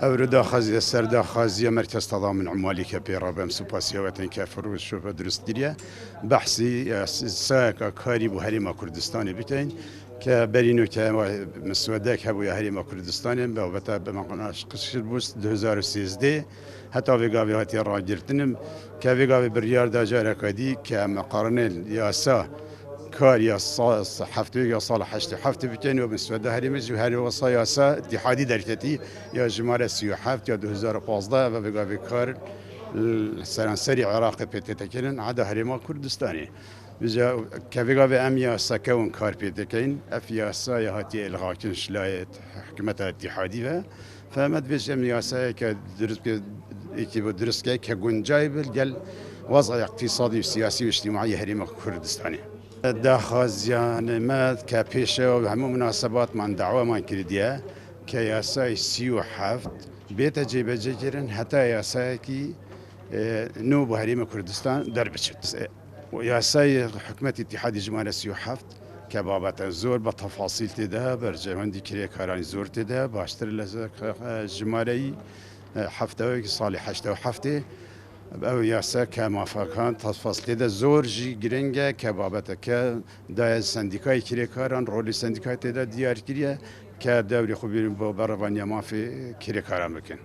أوردا خازي سردا خازي مركز تضامن عمالي كبيرة بمسوباسيا وطن كفروش شوف درست دريا بحثي ساك كاري بهريما كردستان بتين كبرينو كمسودك هبو هريما كردستان بوبتا بمقناش قشر بوست 2013 حتى في هاتي راجرتنم كفيغا بريار دا جارة كدي كمقارنة ياسا كار يا حفتي يا صالح حشتي حفتي بتين وبسوده هري مز وهري وصاياسا اتحادي دركتي يا جمال سيو حفت يا 2015 وبقى بكار السرانسري عراقي بيتكين عدا هريما كردستاني بجا كفيغا بأميا سكون كار بيتكين افياسا يا هاتي الغاكن شلايت حكمة اتحادي فمد بيج امياسا كدرس درس كجنجاي بالجل وضع اقتصادي وسياسي واجتماعي هريما كردستاني داخازیان ما كبيشة وهم مناسبات من دعوة من كردية كياساي سيو حفت بيت جيبة جيرن حتى ياساي كي نو بهريم كردستان دربشت وياساي حكمة اتحاد جمال سيو حفت كبابة زور بتفاصيل تده برجمندي كريه كاران زور تده باشتر لزك جمالي حفته صالح حشته وحفته او یاسا که موافقان تفاصیل ده زور جی گرنگه که بابت که دای سندیکای کری کاران رولی سندیکای ده دیار کریه که دوری خوبی با برابانی مافی کری کاران بکن